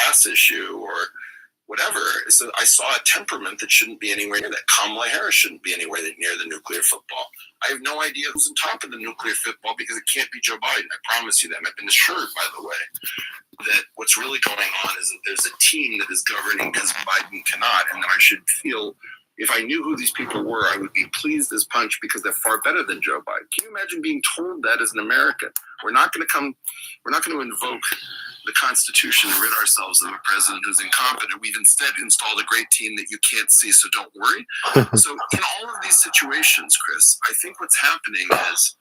gas issue or whatever. So I saw a temperament that shouldn't be anywhere near that. Kamala Harris shouldn't be anywhere near the nuclear football. I have no idea who's on top of the nuclear football because it can't be Joe Biden. I promise you that. And I've been assured, by the way, that what's really going on is that there's a team that is governing because Biden cannot, and that I should feel, if I knew who these people were, I would be pleased as punch because they're far better than Joe Biden. Can you imagine being told that as an American? We're not going to invoke the Constitution and rid ourselves of a president who's incompetent. We've instead installed a great team that you can't see, so don't worry. So in all of these situations, Chris, I think what's happening is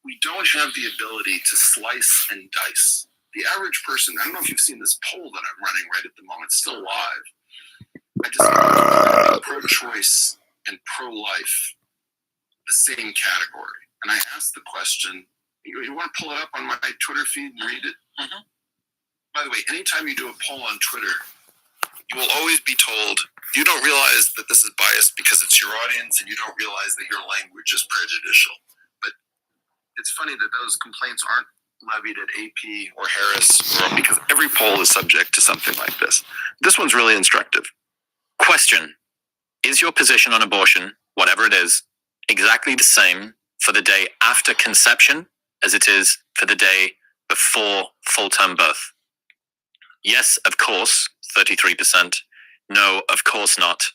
we don't have the ability to slice and dice. The average person, I don't know if you've seen this poll that I'm running right at the moment, it's still live. I just think pro-choice and pro-life, the same category. And I asked the question, you want to pull it up on my Twitter feed and read it? Mm-hmm. By the way, anytime you do a poll on Twitter, you will always be told, you don't realize that this is biased because it's your audience, and you don't realize that your language is prejudicial. But it's funny that those complaints aren't levied at AP or Harris, because every poll is subject to something like this. This one's really instructive. Question: is your position on abortion, whatever it is, exactly the same for the day after conception as it is for the day before full-term birth? Yes, of course, 33%. No, of course not,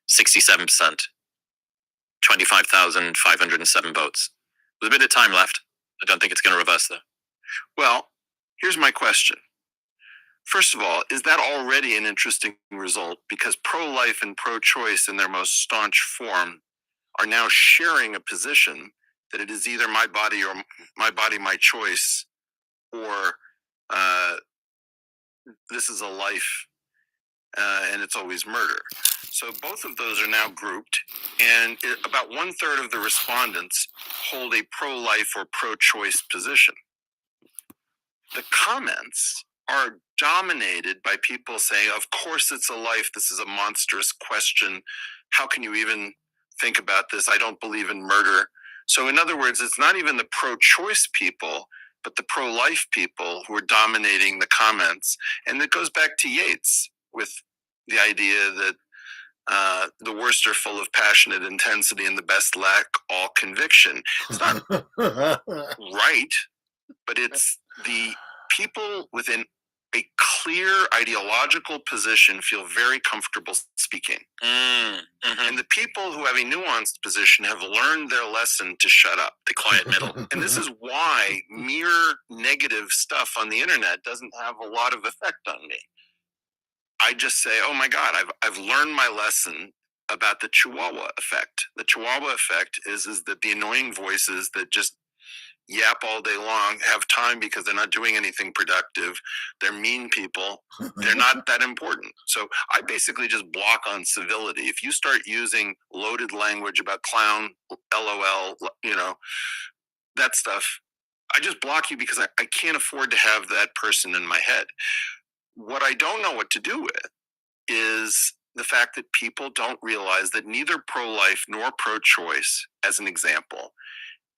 67%. 25,507 votes. There's a bit of time left. I don't think it's going to reverse though. Well, here's my question. First of all, is that already an interesting result? Because pro-life and pro-choice in their most staunch form are now sharing a position that it is either my body, my choice, or this is a life and it's always murder. So both of those are now grouped, and about 1/3 of the respondents hold a pro-life or pro-choice position. The comments are dominated by people saying, of course it's a life, this is a monstrous question, how can you even think about this, I don't believe in murder. So in other words, it's not even the pro-choice people, but the pro-life people who are dominating the comments. And it goes back to Yeats with the idea that the worst are full of passionate intensity and the best lack all conviction. It's not right, but it's the people within a clear ideological position feel very comfortable speaking. Mm-hmm. And the people who have a nuanced position have learned their lesson to shut up, the quiet middle. And this is why mere negative stuff on the internet doesn't have a lot of effect on me. I just say, oh my God, I've learned my lesson about the Chihuahua effect. The Chihuahua effect is that the annoying voices that just yap all day long have time because they're not doing anything productive. They're mean people. They're not that important. So I basically just block on civility. If you start using loaded language about clown, LOL, that stuff, I just block you because I can't afford to have that person in my head. What I don't know what to do with is the fact that people don't realize that neither pro-life nor pro-choice, as an example,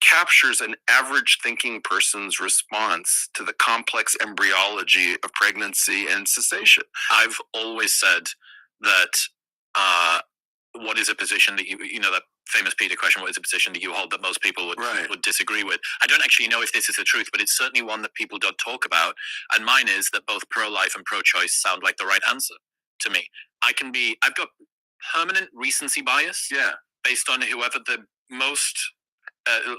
captures an average thinking person's response to the complex embryology of pregnancy and cessation. I've always said that what is a position that that famous Peter question, what is a position that you hold that most people would disagree with? I don't actually know if this is the truth, but it's certainly one that people don't talk about. And mine is that both pro-life and pro-choice sound like the right answer to me. I've got permanent recency bias based on whoever the most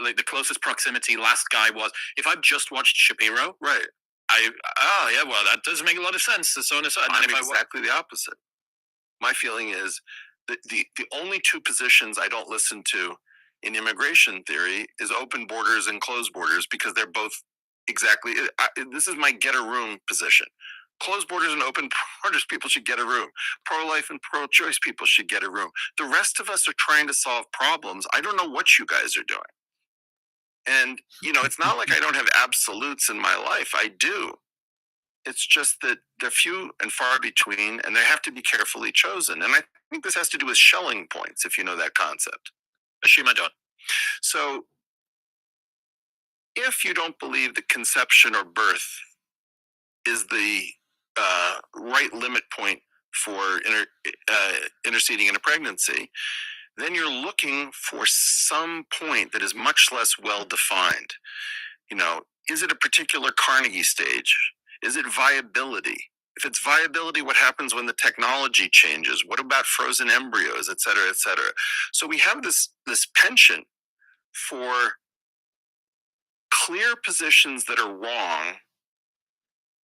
like the closest proximity last guy was. If I've just watched Shapiro, that does make a lot of sense. So on and so on. I'm exactly the opposite. My feeling is that the only two positions I don't listen to in immigration theory is open borders and closed borders, because they're both exactly. This is my get a room position. Closed borders and open borders people should get a room. Pro-life and pro-choice people should get a room. The rest of us are trying to solve problems. I don't know what you guys are doing. And, it's not like I don't have absolutes in my life. I do. It's just that they're few and far between, and they have to be carefully chosen. And I think this has to do with Schelling points, if you know that concept. Assume I don't. So if you don't believe that conception or birth is the interceding in a pregnancy, then you're looking for some point that is much less well defined. Is it a particular Carnegie stage? Is it viability? If it's viability, what happens when the technology changes? What about frozen embryos, et cetera, et cetera? So we have this penchant for clear positions that are wrong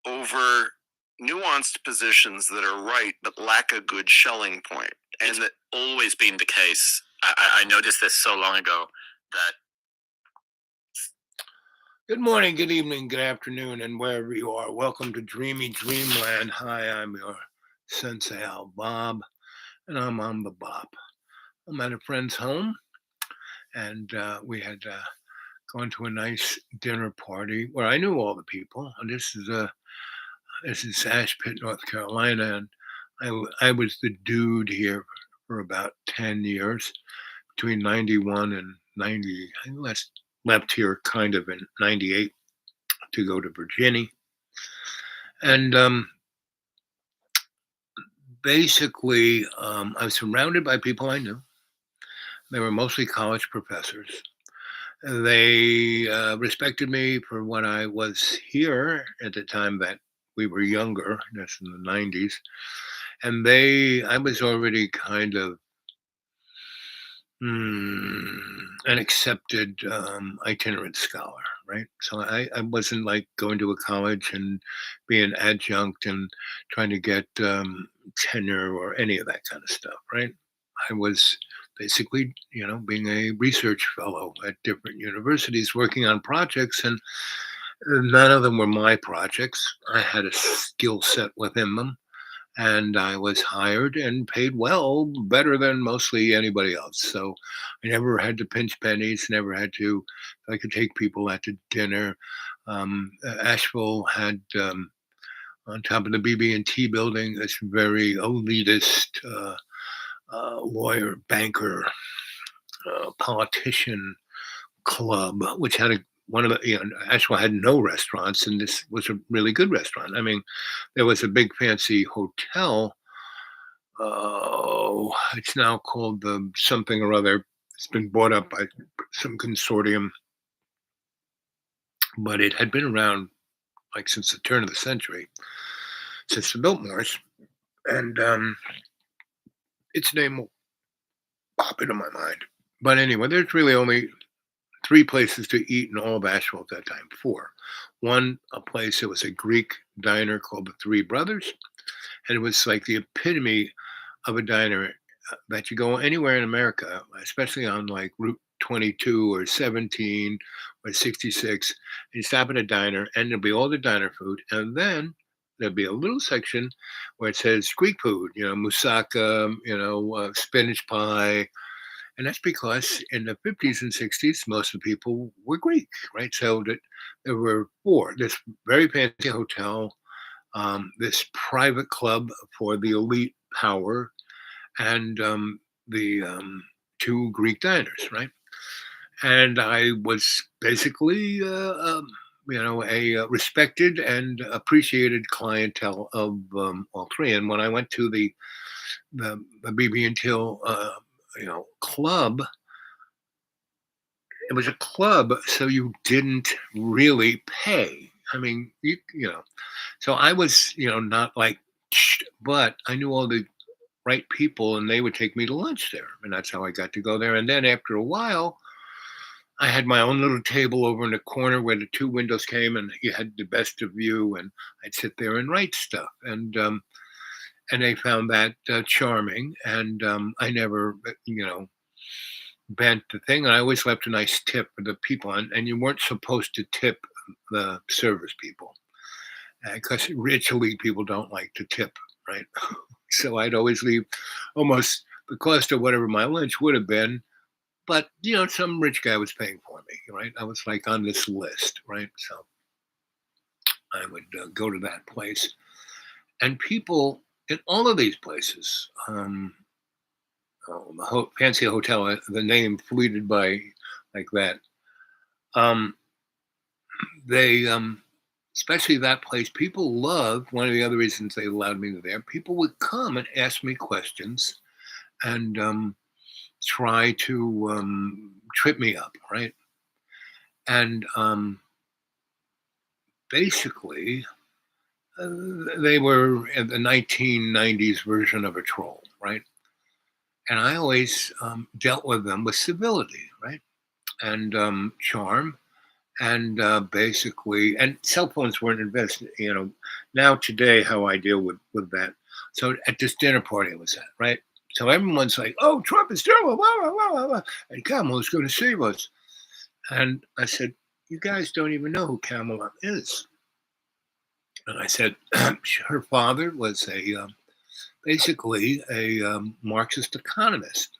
over nuanced positions that are right but lack a good shelling point. And it's always been the case. I noticed this so long ago that. Good morning, good evening, good afternoon, and wherever you are. Welcome to Dreamy Dreamland. Hi, I'm your Sensei Al Bob, and I'm on the Bop. I'm at a friend's home, and we had gone to a nice dinner party where I knew all the people. And this is Ashpit, North Carolina, and I was the dude here for about 10 years, between 91 and 90. I left here kind of in 98 to go to Virginia. And basically, I was surrounded by people I knew. They were mostly college professors. They respected me for what I was here at the time that we were younger, that's in the 90s. And I was already kind of an accepted itinerant scholar, right? So I wasn't like going to a college and being adjunct and trying to get tenure or any of that kind of stuff, right? I was basically, being a research fellow at different universities working on projects, and none of them were my projects. I had a skill set within them. And I was hired and paid well, better than mostly anybody else. So I never had to pinch pennies, never had to, I could take people out to dinner. Asheville had, on top of the BB&T building, this very elitist lawyer, banker, politician club, which had Asheville had no restaurants, and this was a really good restaurant. I mean, there was a big fancy hotel. It's now called the something or other. It's been bought up by some consortium, but it had been around like since the turn of the century, since the Biltmores, and its name will pop into my mind. But anyway, there's really only 3 places to eat in all of Asheville at that time. 4. One, a place, it was a Greek diner called the Three Brothers. And it was like the epitome of a diner that you go anywhere in America, especially on like Route 22 or 17 or 66. And you stop at a diner and there'll be all the diner food. And then there'll be a little section where it says Greek food, moussaka, spinach pie. And that's because in the 50s and 60s, most of the people were Greek, right? So that there were 4. This very fancy hotel, this private club for the elite power, and the 2 Greek diners, right? And I was basically, a respected and appreciated clientele of all 3. And when I went to the BB&T club, it was a club, so you didn't really pay. I mean, so I was, not like, but I knew all the right people and they would take me to lunch there. And that's how I got to go there. And then after a while, I had my own little table over in the corner where the 2 windows came and you had the best of view, and I'd sit there and write stuff. And they found that charming. And I never, bent the thing. And I always left a nice tip for the people. And you weren't supposed to tip the service people because rich elite people don't like to tip, right? So I'd always leave almost the cost of whatever my lunch would have been. But, some rich guy was paying for me, right? I was like on this list, right? So I would go to that place. And people in all of these places, fancy hotel, the name fleeted by like that. They especially that place. People loved, one of the other reasons they allowed me there, people would come and ask me questions and try to trip me up, right? And basically, they were in the 1990s version of a troll, right? And I always dealt with them with civility, right? And charm. And basically, and cell phones weren't invested, now today, how I deal with that. So at this dinner party I was at, right? So everyone's like, oh, Trump is terrible, blah, blah, blah, blah, blah, and Kamala's going to save us. And I said, you guys don't even know who Kamala is. And I said, her father was basically a Marxist economist.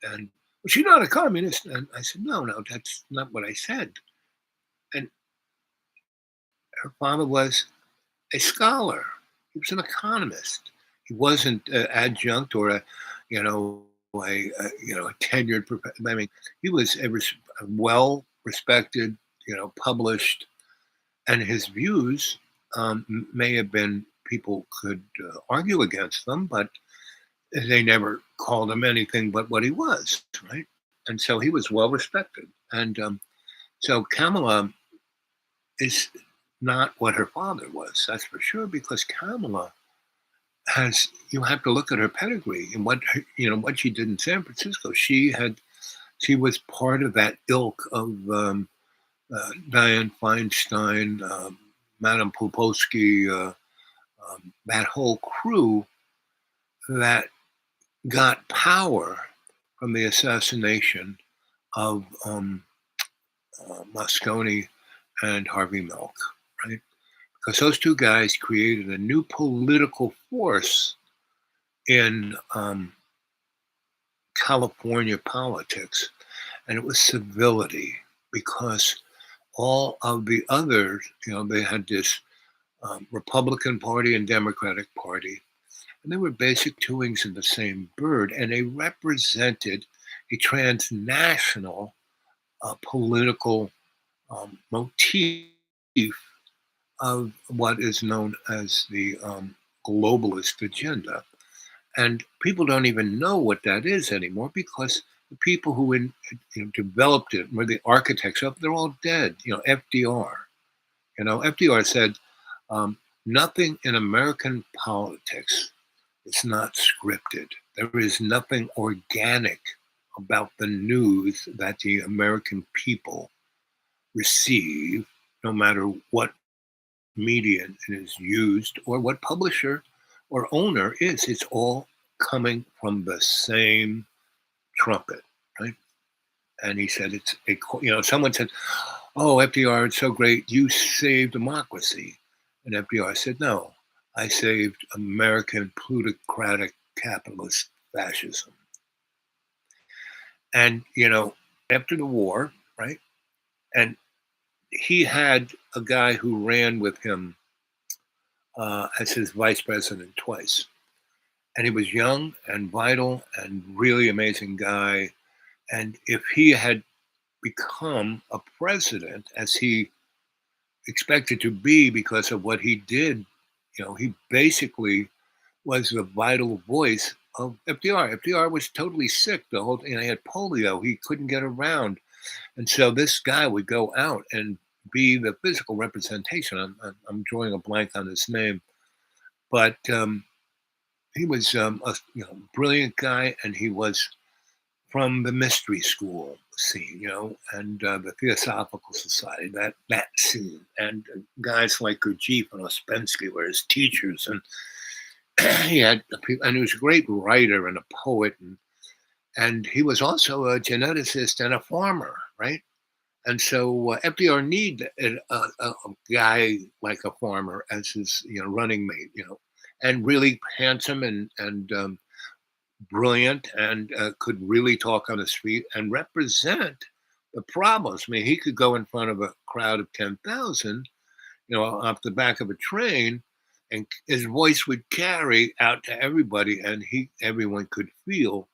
And was she not a communist? And I said, no, no, that's not what I said. And her father was a scholar. He was an economist. He wasn't an adjunct or you know, a tenured professor. I mean, he was a well respected, published, and his views may have been, people could argue against them, but they never called him anything but what he was, right? And so he was well respected. And so Kamala is not what her father was, that's for sure, because Kamala has, you have to look at her pedigree and what she did in San Francisco. She was part of that ilk of Dianne Feinstein, Madame Popowski, that whole crew that got power from the assassination of Moscone and Harvey Milk, right? Because those two guys created a new political force in California politics, and it was civility. Because all of the others, they had this Republican Party and Democratic Party, and they were basic two wings of the same bird, and they represented a transnational political motif of what is known as the globalist agenda. And people don't even know what that is anymore, because the people who developed it were the architects of. They're all dead. FDR. FDR said, nothing in American politics is not scripted. There is nothing organic about the news that the American people receive, no matter what media is used or what publisher or owner is. It's all coming from the same trumpet, right? And he said, someone said, oh, FDR, it's so great, you saved democracy. And FDR said, no, I saved American plutocratic capitalist fascism. And, after the war, right? And he had a guy who ran with him as his vice president twice. And he was young and vital and really amazing guy. And if he had become a president, as he expected to be because of what he did, he basically was the vital voice of FDR. FDR was totally sick the whole thing. He had polio. He couldn't get around. And so this guy would go out and be the physical representation. I'm drawing a blank on his name, but he was a brilliant guy, and he was from the mystery school scene, and the Theosophical Society, that scene, and guys like Gurdjieff and Ouspensky were his teachers, and he was a great writer and a poet, and he was also a geneticist and a farmer, right? And so FDR needed a guy like a farmer as his running mate, and really handsome and brilliant, and could really talk on his feet and represent the problems. I mean, he could go in front of a crowd of 10,000, off the back of a train, and his voice would carry out to everybody, and everyone could feel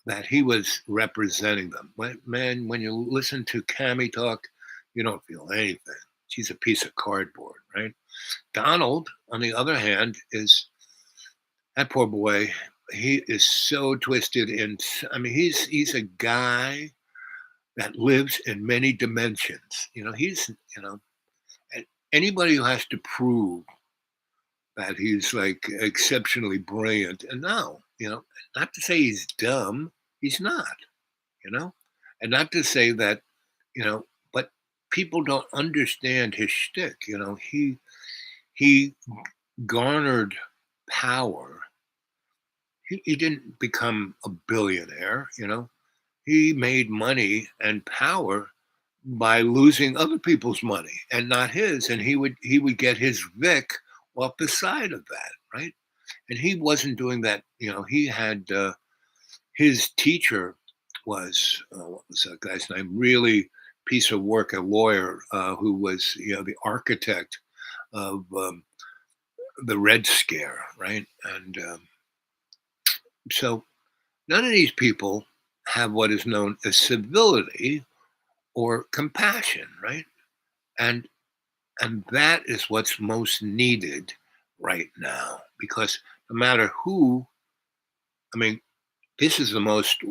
that he was representing them. Man, when you listen to Cammy talk, you don't feel anything. He's a piece of cardboard, right? Donald, on the other hand, is that poor boy. He is so twisted in. I mean, he's a guy that lives in many dimensions. He's anybody who has to prove that he's like exceptionally brilliant, and no, not to say he's dumb. He's not, you know, and not to say that, but people don't understand his shtick. He garnered power. He didn't become a billionaire. He made money and power by losing other people's money and not his, and he would get his Vic off the side of that, right? And he wasn't doing that. He had his teacher was what was that guy's name? Really piece of work, a lawyer who was the architect of the Red Scare, right? And so none of these people have what is known as civility or compassion, right? And that is what's most needed right now, because no matter who, I mean, this is the most,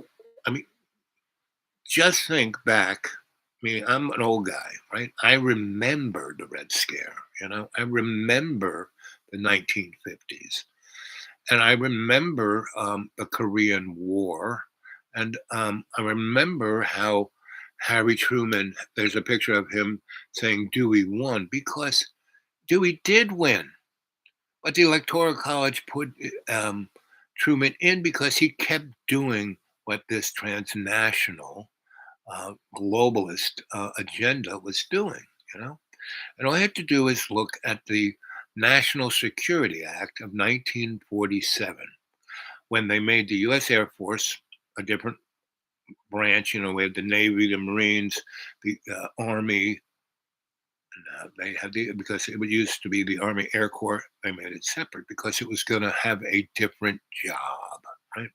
I mean, just think back. I mean, I'm an old guy, right? I remember the Red Scare, I remember the 1950s. And I remember the Korean War. And I remember how Harry Truman, there's a picture of him saying Dewey won, because Dewey did win. But the Electoral College put Truman in because he kept doing what this transnational globalist agenda was doing, And all I had to do is look at the National Security Act of 1947, when they made the U.S. Air Force a different branch. We had the Navy, the Marines, the Army. And, they had because it used to be the Army Air Corps. They made it separate because it was going to have a different job, right?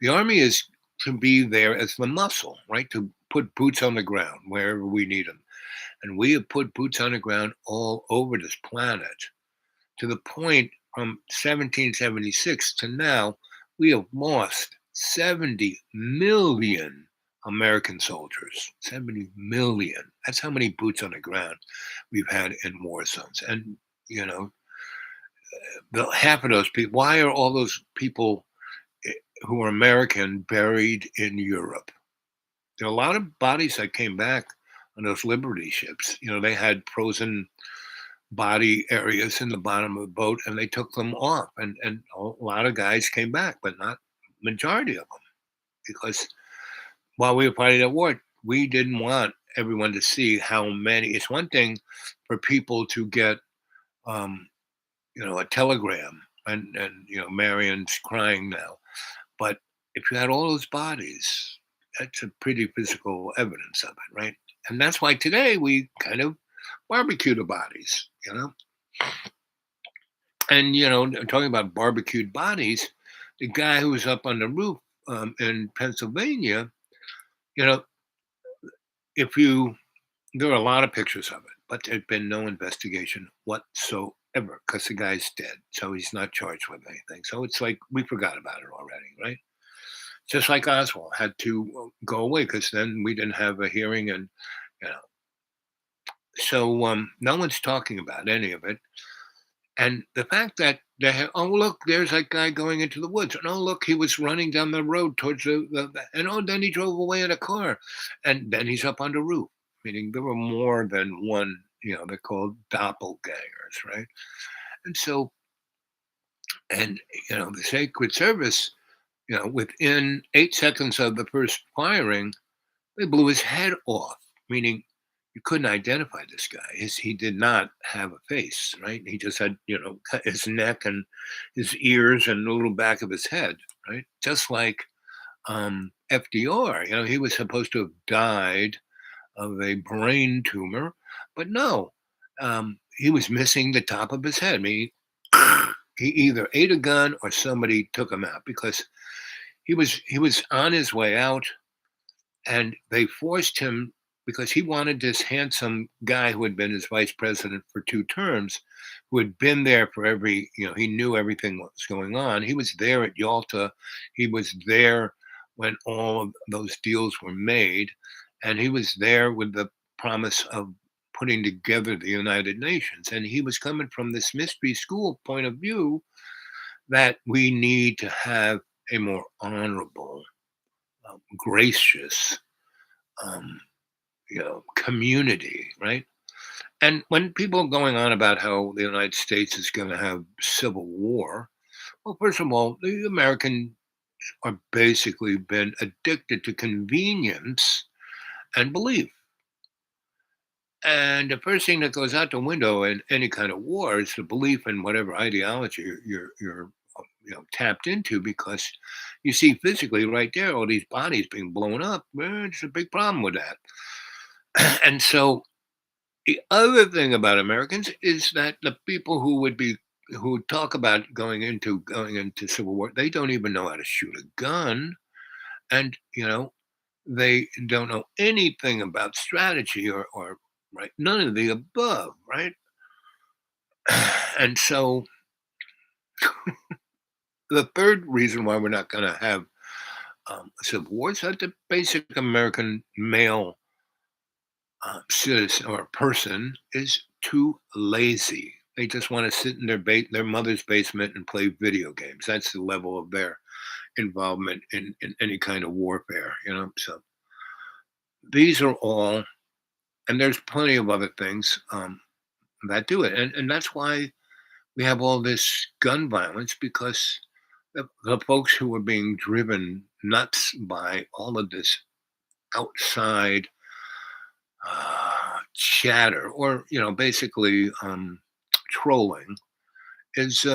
The Army is to be there as the muscle, right? To put boots on the ground wherever we need them. And we have put boots on the ground all over this planet, to the point from 1776 to now, we have lost 70 million American soldiers. 70 million. That's how many boots on the ground we've had in war zones. And, half of those people, why are all those people who are American buried in Europe? There are a lot of bodies that came back on those Liberty ships. They had frozen body areas in the bottom of the boat, and they took them off. And a lot of guys came back, but not majority of them, because while we were fighting that war, we didn't want everyone to see how many. It's one thing for people to get, a telegram, and Marion's crying now, but if you had all those bodies, that's a pretty physical evidence of it, right? And that's why today we kind of barbecue the bodies, And, talking about barbecued bodies, the guy who was up on the roof in Pennsylvania, if there are a lot of pictures of it, but there's been no investigation whatsoever, because the guy's dead. So he's not charged with anything. So it's like we forgot about it already, right? Just like Oswald had to go away, because then we didn't have a hearing, and, so no one's talking about any of it. And the fact that they have, oh, look, there's that guy going into the woods. And oh, look, he was running down the road towards and oh, then he drove away in a car. And then he's up on the roof, meaning there were more than one, they're called doppelgangers, right? And so, and, the Secret Service, within 8 seconds of the first firing, they blew his head off, meaning you couldn't identify this guy. He did not have a face, right? He just had, his neck and his ears and the little back of his head, right? Just like FDR, he was supposed to have died of a brain tumor, but no, he was missing the top of his head. I mean, he either ate a gun or somebody took him out, because he was on his way out, and they forced him because he wanted this handsome guy who had been his vice president for 2 terms, who had been there for every, he knew everything what was going on. He was there at Yalta. He was there when all of those deals were made. And he was there with the promise of putting together the United Nations. And he was coming from this mystery school point of view that we need to have a more honorable, gracious, um, community, right? And when people are going on about how the United States is going to have civil war, well, first of all, the Americans are basically been addicted to convenience and belief. And the first thing that goes out the window in any kind of war is the belief in whatever ideology you're tapped into, because you see physically right there all these bodies being blown up. It's a big problem with that. And so the other thing about Americans is that the people who talk about going into civil war, they don't even know how to shoot a gun, and they don't know anything about strategy or right, none of the above, right? And so the third reason why we're not going to have a civil war is that the basic American male citizen or person is too lazy. They just want to sit in their mother's basement and play video games. That's the level of their involvement in any kind of warfare, So these are all, and there's plenty of other things that do it. And that's why we have all this gun violence, because the folks who are being driven nuts by all of this outside chatter, or basically trolling, is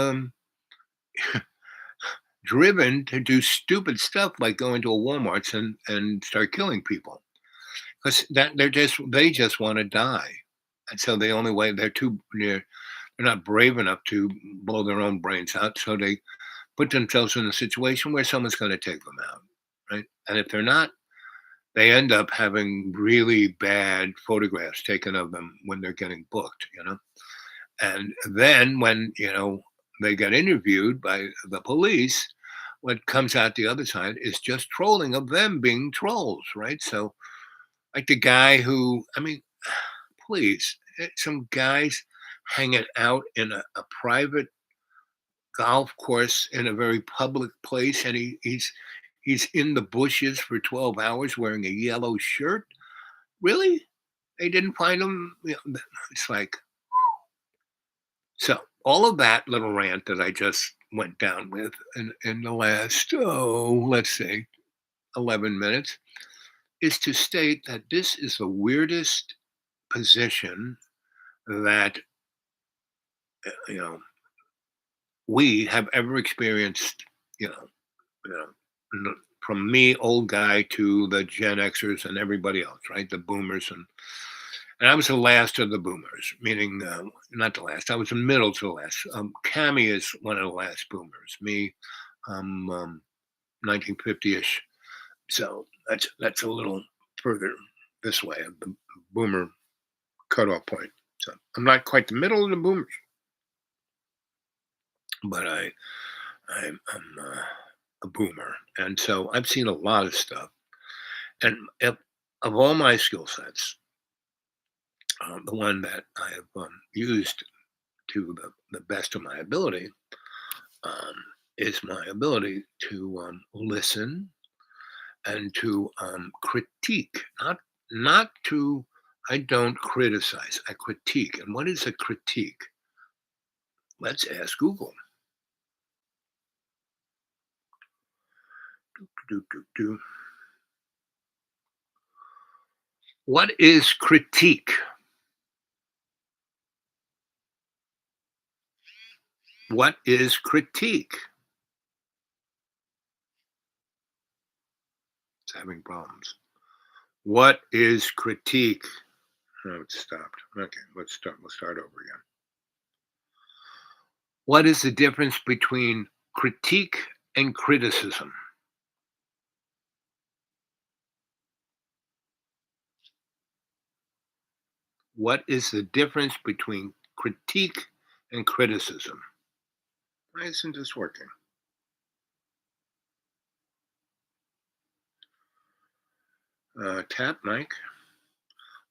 driven to do stupid stuff like go into a Walmart and start killing people, because that they just want to die, and so the only way they're not brave enough to blow their own brains out, so they put themselves in a situation where someone's going to take them out, right? And if they're not, they end up having really bad photographs taken of them when they're getting booked. And then when, they get interviewed by the police, what comes out the other side is just trolling of them being trolls, right? So, like the guy who, I mean, please, some guys hanging out in a private golf course in a very public place, and he's in the bushes for 12 hours wearing a yellow shirt. Really? They didn't find him? It's like, so all of that little rant that I just went down with in the last, let's say, 11 minutes, is to state that this is the weirdest position that, you know, we have ever experienced, you know, you know, from me, old guy, to the Gen Xers and everybody else, right? The boomers. And I was the last of the boomers, meaning not the last. I was the middle to the last. Cami is one of the last boomers. Me, I'm 1950-ish. So that's a little further this way of the boomer cutoff point. So I'm not quite the middle of the boomers, but I'm a boomer, and so I've seen a lot of stuff. And of all my skill sets, the one that I have used to the best of my ability um, is my ability to listen and to critique. Not to. I don't criticize. I critique. And what is a critique? Let's ask Google. Do, do, do. What is critique? What is critique? It's having problems. What is critique? Oh, it stopped. Okay, let's start. We'll start over again. What is the difference between critique and criticism? What is the difference between critique and criticism? Why isn't this working? Tap mic.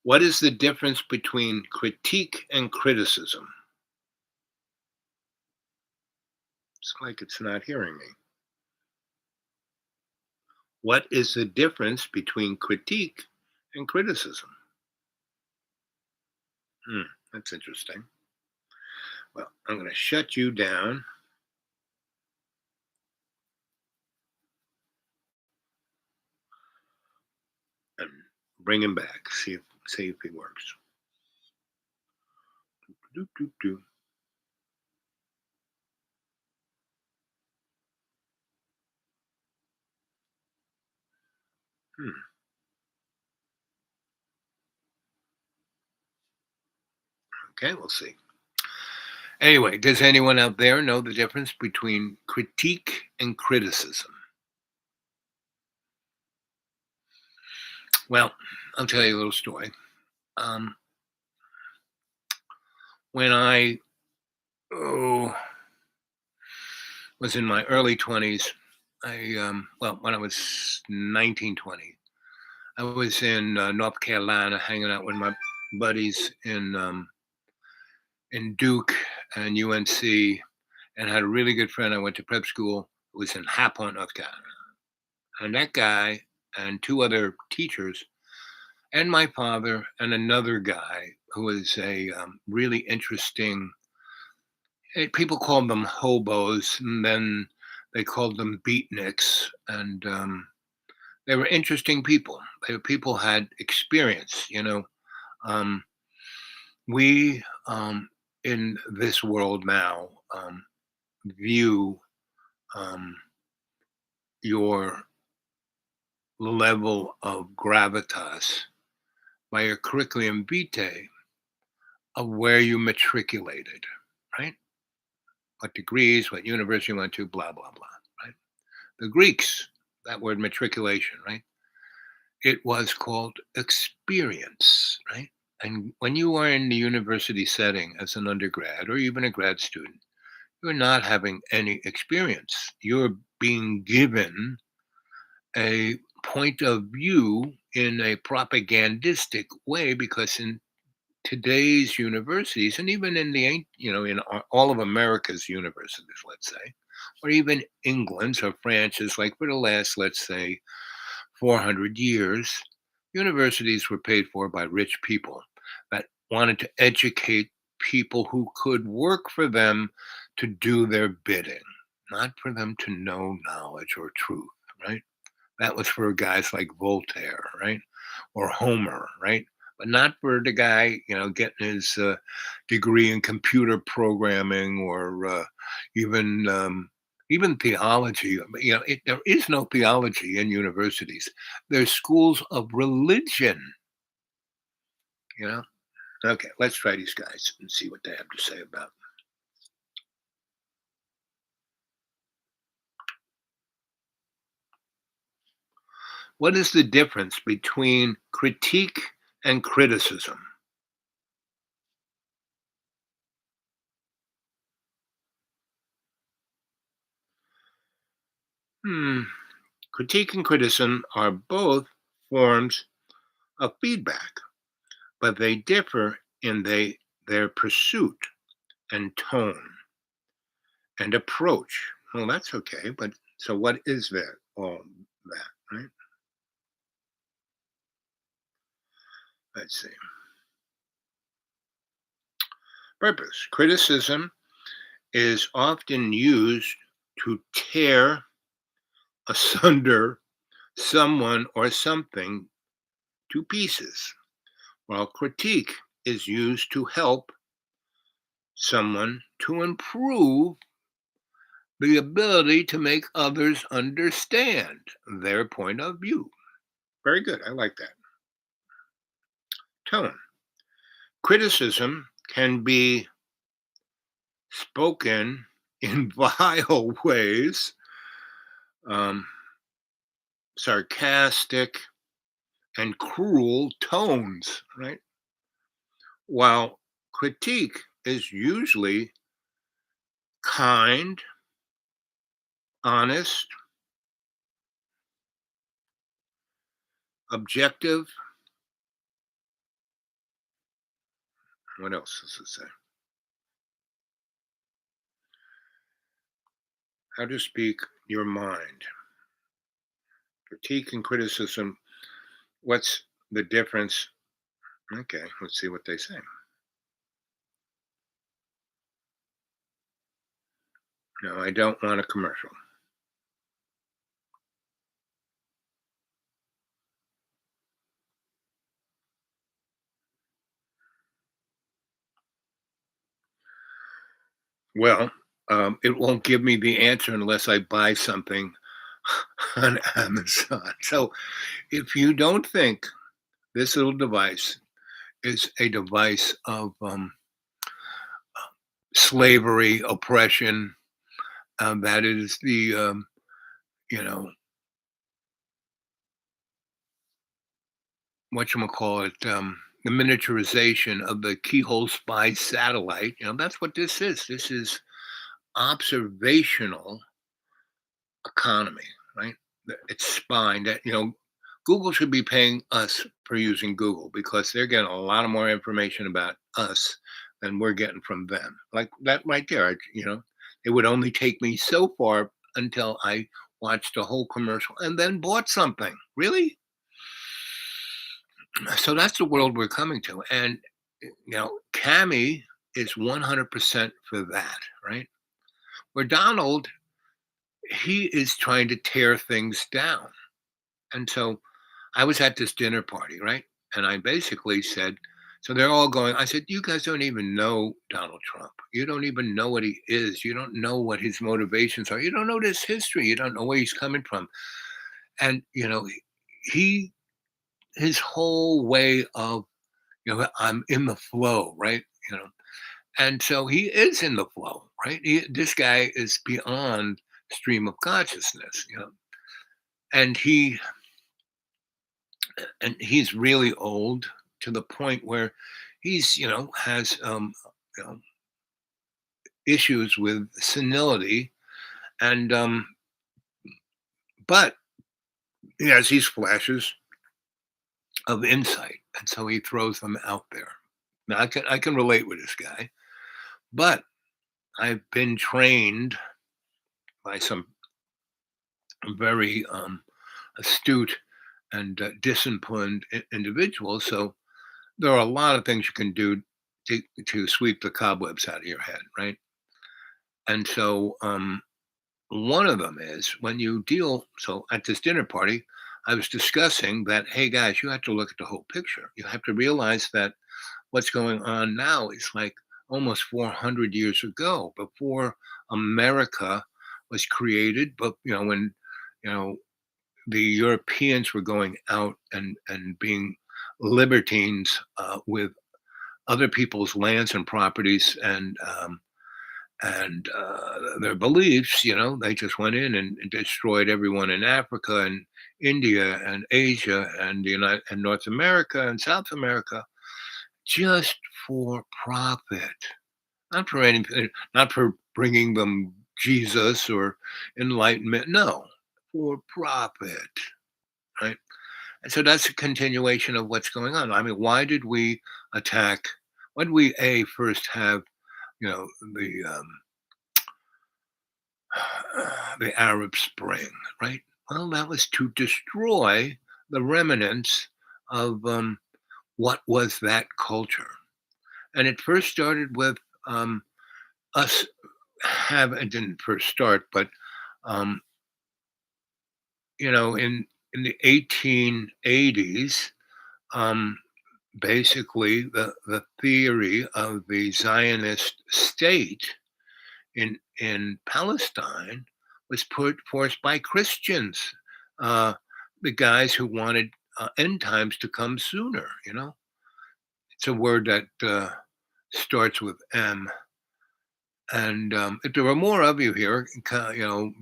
What is the difference between critique and criticism? It's like it's not hearing me. What is the difference between critique and criticism? That's interesting. Well, I'm going to shut you down and bring him back. See if he works. Do, do, do. Hmm. Okay, we'll see. Anyway, does anyone out there know the difference between critique and criticism? Well, I'll tell you a little story. When I was in my early 20s, when I was 19, 20, I was in North Carolina hanging out with my buddies in Duke and UNC, and had a really good friend I went to prep school who was in High Point, North Carolina. And that guy and two other teachers, and my father and another guy who was a really interesting. People called them hobos, and then they called them beatniks, and they were interesting people. People had experience, you know. Um, we in this world now view your level of gravitas by your curriculum vitae of where you matriculated, right? What degrees, what university you went to, blah, blah, blah, right? The Greeks, that word matriculation, right? It was called experience, right? And when you are in the university setting as an undergrad or even a grad student, you're not having any experience. You're being given a point of view in a propagandistic way because in today's universities and even in in all of America's universities, let's say, or even England's or France's, like for the last, let's say, 400 years, universities were paid for by rich people that wanted to educate people who could work for them to do their bidding, not for them to know knowledge or truth, right? That was for guys like Voltaire, right? Or Homer, right? But not for the guy, getting his degree in computer programming or even even theology. There is no theology in universities. There's schools of religion. You know. Okay, let's try these guys and see what they have to say about. What is the difference between critique and criticism? Critique and criticism are both forms of feedback, but they differ in their pursuit and tone and approach. Well, that's okay, but so what is that? All that, right? Let's see. Purpose. Criticism is often used to tear asunder someone or something to pieces, while critique is used to help someone to improve the ability to make others understand their point of view. Very good. I like that. Tone. Criticism can be spoken in vile ways, um, sarcastic and cruel tones, right? while critique is usually kind, honest, objective. What else does it say? How to speak your mind. Critique and criticism. What's the difference? Okay, let's see what they say. No, I don't want a commercial. Well, it won't give me the answer unless I buy something on Amazon. So if you don't think this little device is a device of slavery, oppression, that is the, you know, whatchamacallit, the miniaturization of the keyhole spy satellite. That's what this is. This is observational economy, right? It's spying that, Google should be paying us for using Google because they're getting a lot of more information about us than we're getting from them. Like that right there, it would only take me so far until I watched a whole commercial and then bought something. Really? So that's the world we're coming to. And, Cami is 100% for that, right? Where Donald, he is trying to tear things down. And so I was at this dinner party, right? And I basically said, so they're all going, I said, you guys don't even know Donald Trump. You don't even know what he is. You don't know what his motivations are. You don't know this history. You don't know where he's coming from. And, he, his whole way of, I'm in the flow, right? And so he is in the flow, right? This guy is beyond stream of consciousness, and he's really old to the point where he's has you know, issues with senility, and but he has these flashes of insight, and so he throws them out there. Now I can relate with this guy, but I've been trained by some very astute and disciplined individuals. So there are a lot of things you can do to sweep the cobwebs out of your head, right? And so one of them is when you deal. So at this dinner party, I was discussing that, hey guys, you have to look at the whole picture. You have to realize that what's going on now is like almost 400 years ago, before America was created. But when you know the Europeans were going out and being libertines with other people's lands and properties and their beliefs. They just went in and destroyed everyone in Africa and India and Asia and the United and North America and South America, just for profit, not for anything, not for bringing them Jesus or enlightenment. No, for profit, right? And so that's a continuation of what's going on. I mean, why did we attack? Why did we first have the the Arab Spring, right? Well, that was to destroy the remnants of what was that culture, and it first started with us it didn't first start, but um, in the 1880s, um, basically the theory of the Zionist state in Palestine was put forth by Christians, uh, the guys who wanted end times to come sooner. It's a word that starts with M. And if there were more of you here,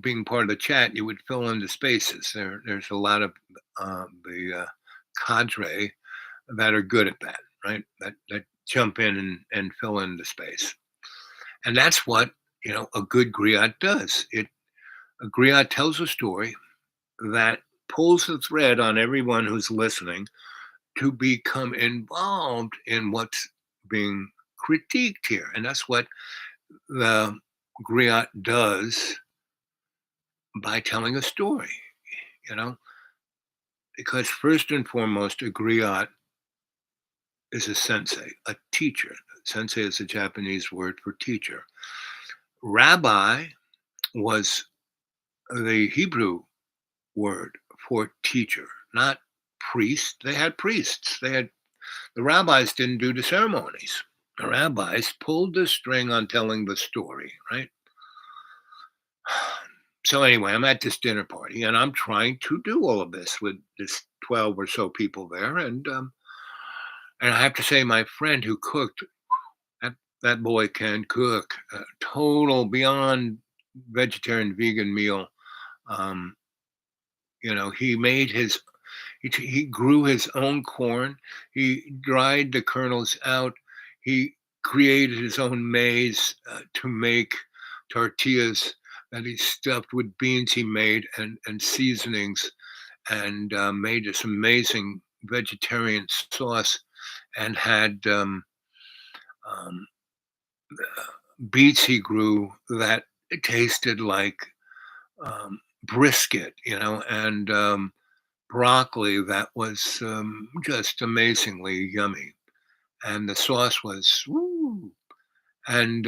being part of the chat, you would fill in the spaces. There's a lot of the cadre that are good at that, right? That jump in and fill in the space. And that's what, a good griot does. A griot tells a story that pulls the thread on everyone who's listening to become involved in what's being critiqued here. And that's what the griot does by telling a story, you know, because first and foremost, a griot is a sensei, a teacher. Sensei is a Japanese word for teacher. Rabbi was the Hebrew word for teacher, not priest. They had priests. The rabbis didn't do the ceremonies. The rabbis pulled the string on telling the story, right? So anyway, I'm at this dinner party and I'm trying to do all of this with this 12 or so people there, and I have to say, my friend who cooked, that boy can cook, total beyond vegetarian vegan meal. Um, he made he grew his own corn. He dried the kernels out. He created his own maize to make tortillas that he stuffed with beans he made and seasonings, and made this amazing vegetarian sauce, and had um, beets he grew that tasted like brisket, and broccoli that was just amazingly yummy. And the sauce was woo, and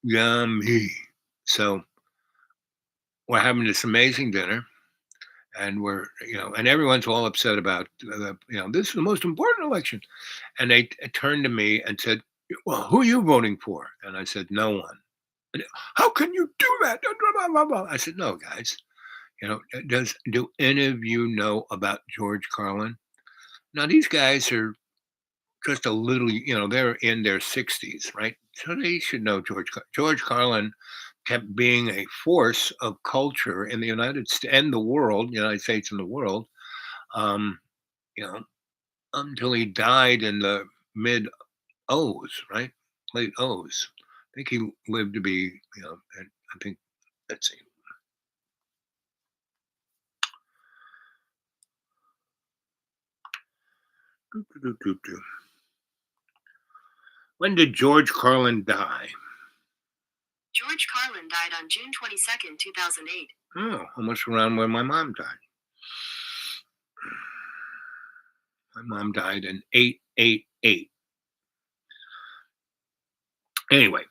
yummy. So we're having this amazing dinner, and and everyone's all upset about this is the most important election. And they turned to me and said, "Well, who are you voting for?" And I said, "No one." And, how can you do that? I said, "No, guys. Do any of you know about George Carlin? Now these guys are just a little, they're in their 60s, right? So they should know George Carlin kept being a force of culture in the United States and the world, United States and the world, um, you know, until he died in the mid O's, right? Late O's. I think he lived to be, and I think, let's see. When did George Carlin die? George Carlin died on June 22nd, 2008. Oh, almost around when my mom died. My mom died in 888. Anyway,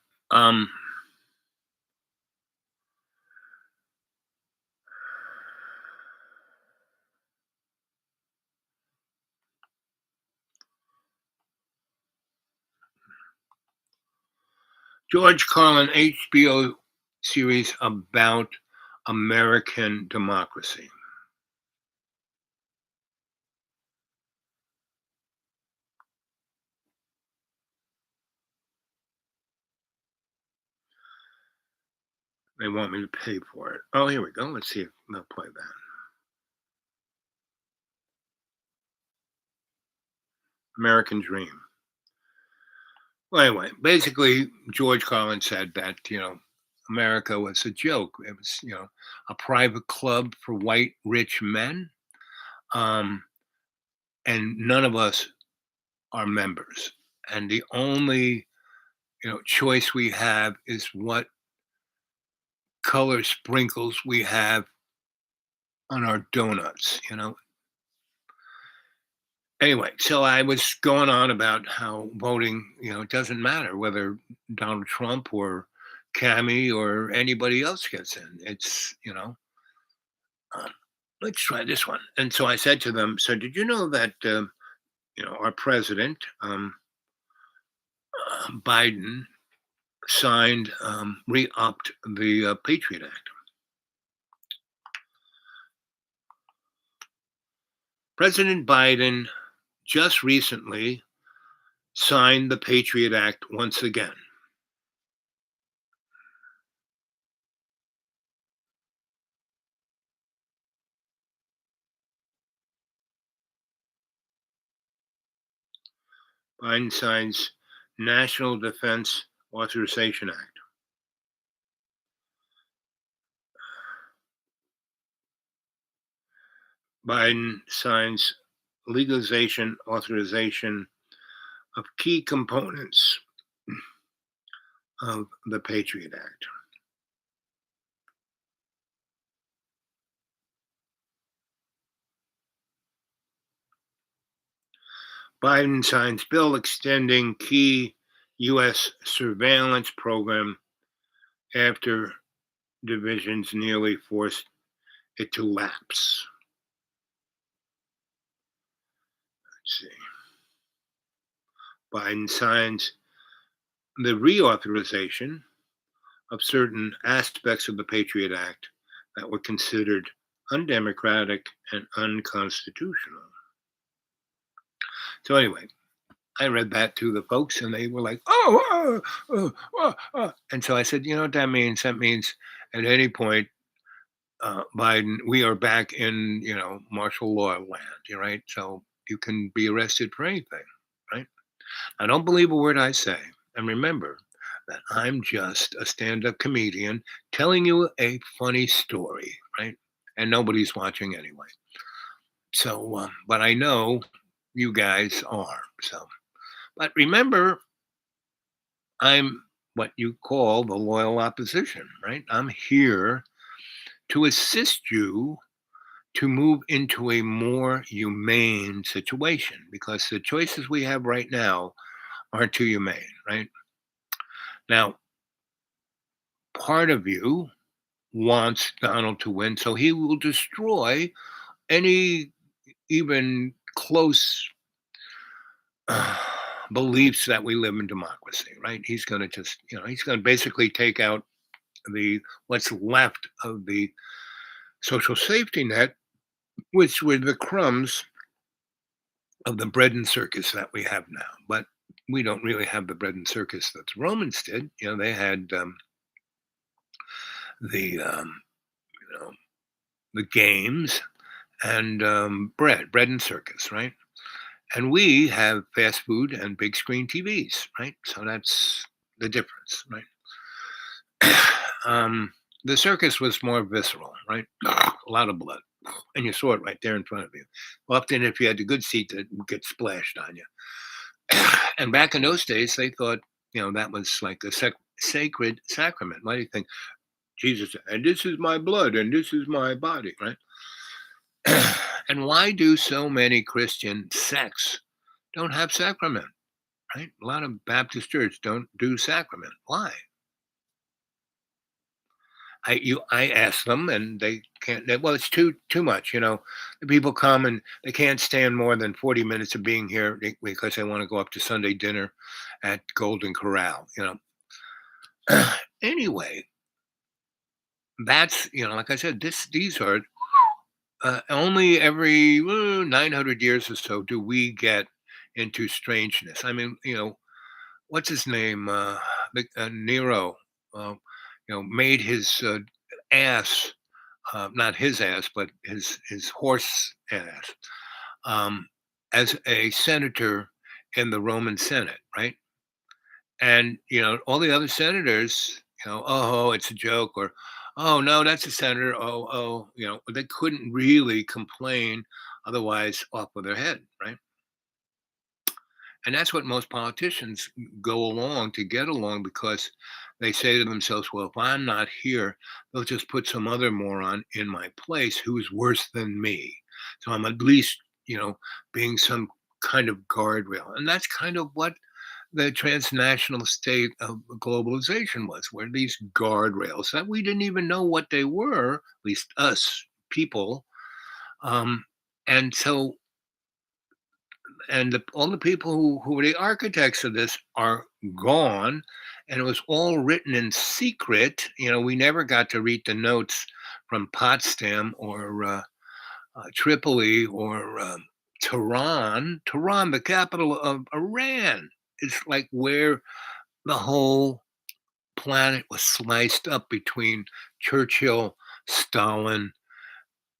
George Carlin HBO series about American democracy. They want me to pay for it. Oh, here we go. Let's see if they'll play that. American Dream. Well, anyway, basically, George Carlin said that, America was a joke. It was, a private club for white rich men. And none of us are members. And the only, choice we have is what color sprinkles we have on our donuts. Anyway, so I was going on about how voting, it doesn't matter whether Donald Trump or Cami or anybody else gets in. It's, let's try this one. And so I said to them, so did you know that, our president, Biden, signed, re-upped the Patriot Act? President Biden just recently signed the Patriot Act once again. Biden signs National Defense Authorization Act. Biden signs legalization authorization of key components of the Patriot Act. Biden signs bill extending key U.S. surveillance program after divisions nearly forced it to lapse. Let's see. Biden signs the reauthorization of certain aspects of the Patriot Act that were considered undemocratic and unconstitutional. So anyway, I read that to the folks, and they were like, and so I said, you know what that means? That means at any point, Biden, we are back in, martial law land, right? So you can be arrested for anything, right? I don't believe a word I say. And remember that I'm just a stand-up comedian telling you a funny story, right? And nobody's watching anyway. So, but I know you guys are. So, but remember, I'm what you call the loyal opposition, right? I'm here to assist you to move into a more humane situation because the choices we have right now aren't too humane, right? Now, part of you wants Donald to win, so he will destroy any even close beliefs that we live in democracy, right? He's going to just, he's going to basically take out the what's left of the social safety net, which were the crumbs of the bread and circus that we have now. But we don't really have the bread and circus that the Romans did. They had the the games and bread and circus, right? And we have fast food and big screen TVs, right? So that's the difference, right? The circus was more visceral, right? A lot of blood, and you saw it right there in front of you. Often, if you had a good seat, it would get splashed on you. And back in those days, they thought, that was like a sacred sacrament. Why do you think Jesus said, and this is my blood and this is my body, right? And why do so many Christian sects don't have sacrament, right? A lot of Baptist church don't do sacrament. Why? I ask them, and they can't. Well, it's too much. The people come and they can't stand more than 40 minutes of being here because they want to go up to Sunday dinner at Golden Corral. Anyway, that's like I said. These are only every 900 years or so do we get into strangeness. I mean, what's his name? Nero. Made his ass, not his ass, but his horse ass, as a senator in the Roman Senate, right? And all the other senators, oh, it's a joke, or oh no, that's a senator. Oh, they couldn't really complain, otherwise off with their head, right? And that's what most politicians go along to get along because they say to themselves, well, if I'm not here, they'll just put some other moron in my place who's worse than me. So I'm at least, being some kind of guardrail. And that's kind of what the transnational state of globalization was, where these guardrails that we didn't even know what they were, at least us people. And so all the people who were the architects of this are gone, and it was all written in secret. We never got to read the notes from Potsdam or Tripoli or Tehran. Tehran, the capital of Iran, is like where the whole planet was sliced up between Churchill, Stalin,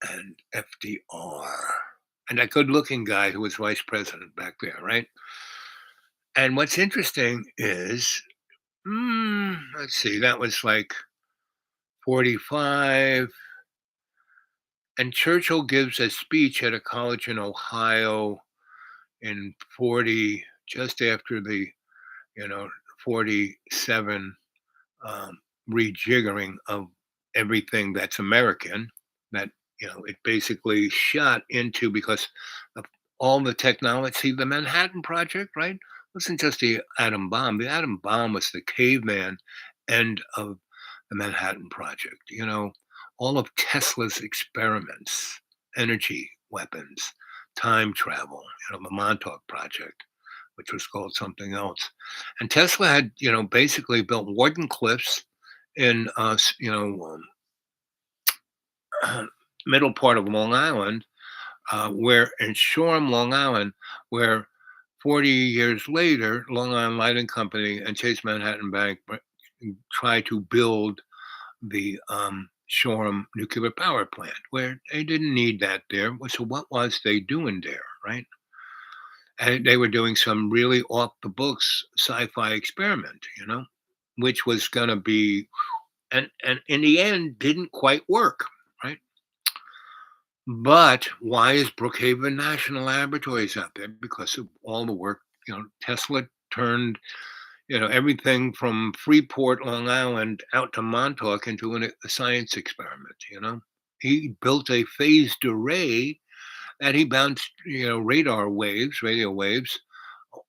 and FDR. And that good looking guy who was vice president back there, right? And what's interesting is, let's see, that was like 45. And Churchill gives a speech at a college in Ohio in 40, just after the, you know, 47 um, rejiggering of everything that's American, that, it basically shot into because of all the technology, the Manhattan Project, right? Wasn't just the atom bomb. The atom bomb was the caveman end of the Manhattan Project. All of Tesla's experiments, energy weapons, time travel, the Montauk Project, which was called something else. And Tesla had, basically built Wardenclyffes in, middle part of Long Island, where in Shoreham, Long Island, where 40 years later, Long Island Lighting Company and Chase Manhattan Bank tried to build the Shoreham nuclear power plant, where they didn't need that there. So what was they doing there, right? And they were doing some really off the books sci-fi experiment, which was going to be, and in the end didn't quite work, right? But why is Brookhaven National Laboratories out there? Because of all the work, Tesla turned, everything from Freeport, Long Island, out to Montauk into a science experiment. He built a phased array that he bounced, radar waves, radio waves,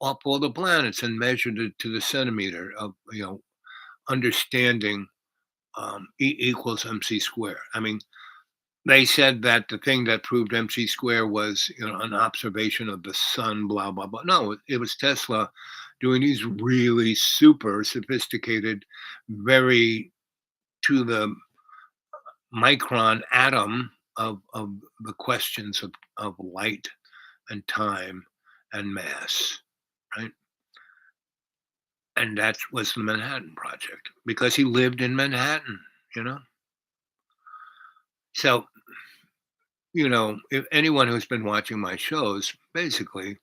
off all the planets and measured it to the centimeter of, understanding E equals MC squared. I mean, they said that the thing that proved MC square was, an observation of the sun, blah, blah, blah. No, it was Tesla doing these really super sophisticated, very to the micron atom of the questions of light and time and mass, right? And that was the Manhattan Project because he lived in Manhattan, you know? So, if anyone who's been watching my shows, basically,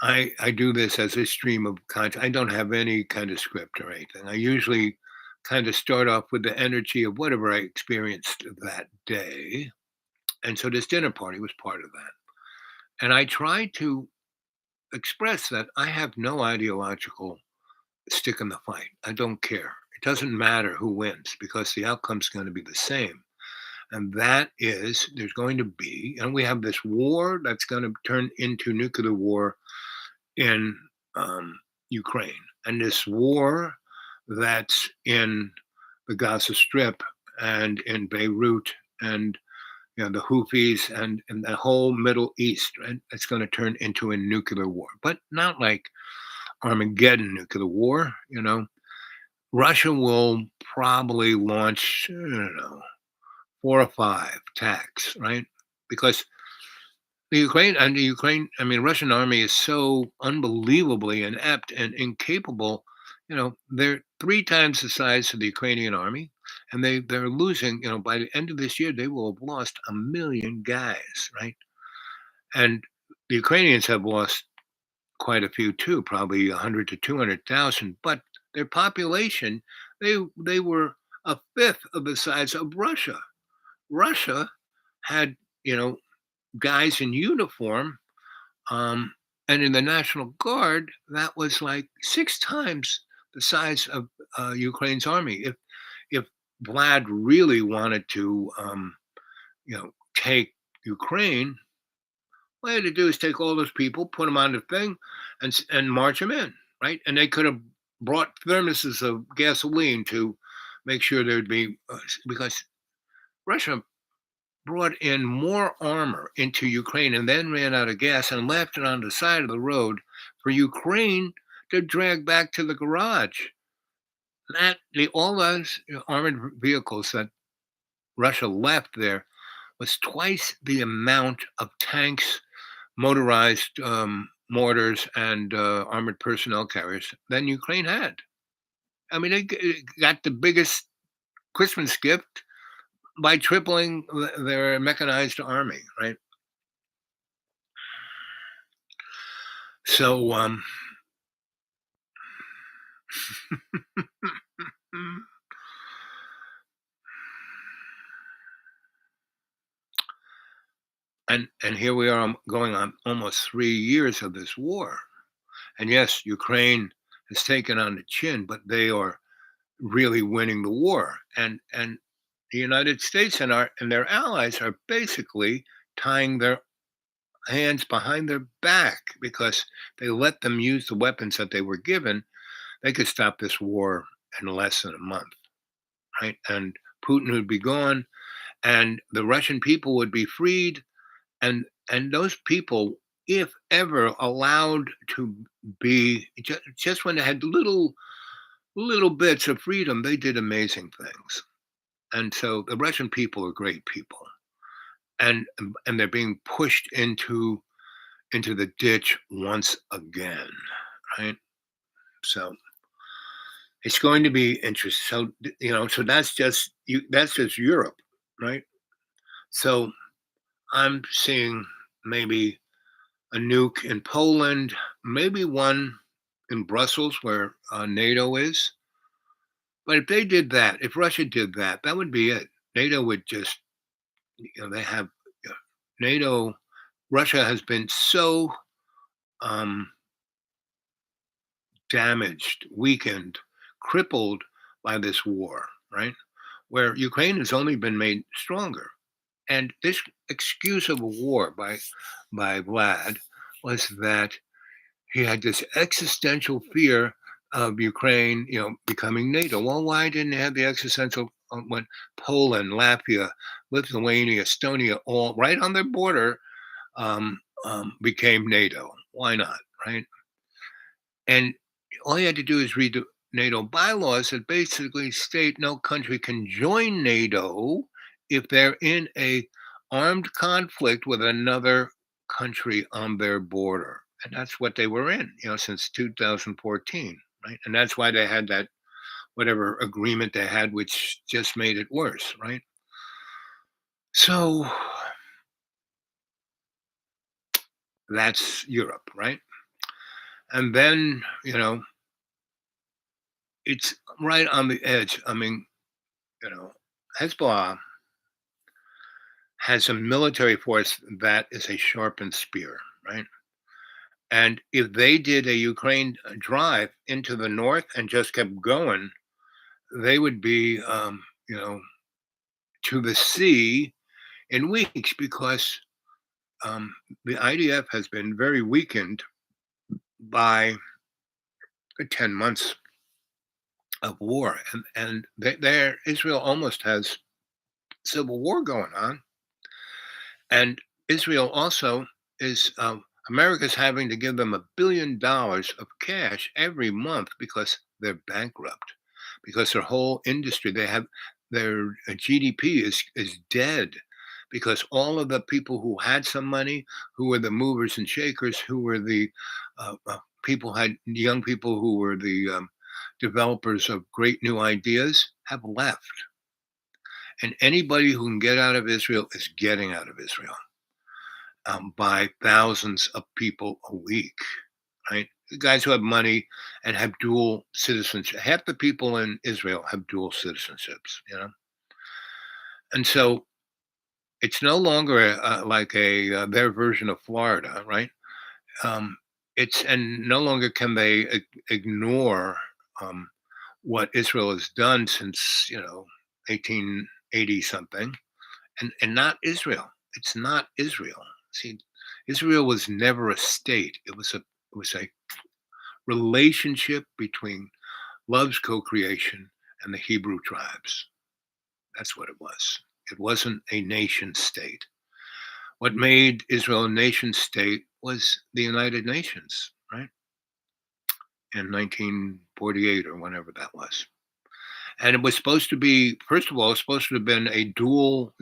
I do this as a stream of content. I don't have any kind of script or anything. I usually kind of start off with the energy of whatever I experienced that day. And so this dinner party was part of that. And I try to express that I have no ideological stick in the fight. I don't care. It doesn't matter who wins because the outcome's going to be the same. And that is, there's going to be, and we have this war that's going to turn into nuclear war in Ukraine. And this war that's in the Gaza Strip and in Beirut and the Houthis and the whole Middle East, right? It's going to turn into a nuclear war, but not like Armageddon nuclear war. Russia will probably launch, 4 or 5 attacks, right? Because the Russian army is so unbelievably inept and incapable. They're 3 times the size of the Ukrainian army, and they're losing. By the end of this year, they will have lost 1 million guys, right? And the Ukrainians have lost quite a few too, probably 100 to 200,000. But their population, they were a fifth of the size of Russia. Russia had, guys in uniform, and in the National Guard, that was like 6 times the size of Ukraine's army. If Vlad really wanted to, take Ukraine, all he had to do is take all those people, put them on the thing, and march them in, right? And they could have brought thermoses of gasoline to make sure there'd be, because Russia brought in more armor into Ukraine and then ran out of gas and left it on the side of the road for Ukraine to drag back to the garage. All those armored vehicles that Russia left there was twice the amount of tanks, motorized mortars, and armored personnel carriers than Ukraine had. I mean, they got the biggest Christmas gift by tripling their mechanized army, right? So And here we are going on almost 3 years of this war. And yes, Ukraine has taken on the chin, but they are really winning the war. And the United States and their allies are basically tying their hands behind their back because they let them use the weapons that they were given. They could stop this war in less than a month, right? And Putin would be gone, and the Russian people would be freed, and those people, if ever allowed to be just when they had little bits of freedom, they did amazing things. And so the Russian people are great people, and they're being pushed into the ditch once again, right? So it's going to be interesting. So so that's just Europe, right? So I'm seeing maybe a nuke in Poland, maybe one in Brussels where NATO is. But if they did that, if Russia did that, that would be it. NATO would just, they have NATO. Russia has been so um, damaged, weakened, crippled by this war, right? Where Ukraine has only been made stronger. And this excuse of a war by Vlad was that he had this existential fear of Ukraine, becoming NATO. Well, why didn't he have the existential when Poland, Latvia, Lithuania, Estonia, all right on their border, became NATO? Why not, right? And all you had to do is read the NATO bylaws that basically state no country can join NATO if they're in a armed conflict with another country on their border. And that's what they were in, since 2014, right? And that's why they had that whatever agreement they had, which just made it worse, right? So that's Europe, right? And then, it's right on the edge. I mean, Hezbollah has a military force that is a sharpened spear, right? And if they did a Ukraine drive into the north and just kept going, they would be, to the sea in weeks because the IDF has been very weakened by 10 months of war. And there, Israel almost has civil war going on. And Israel also is, America's having to give them $1 billion of cash every month because they're bankrupt, because their whole industry, their GDP is dead because all of the people who had some money, who were the movers and shakers, who were the young people who were the developers of great new ideas, have left. And anybody who can get out of Israel is getting out of Israel, by thousands of people a week, right? The guys who have money and have dual citizenship. Half the people in Israel have dual citizenships. And so it's no longer like their version of Florida, right? And no longer can they ignore what Israel has done since 1880 something, and not Israel. It's not Israel. See, Israel was never a state. It was a relationship between love's co-creation and the Hebrew tribes. That's what it was. It wasn't a nation state. What made Israel a nation state was the United Nations, right? In 1948 or whenever that was. And it was supposed to be, first of all, it's supposed to have been a dual,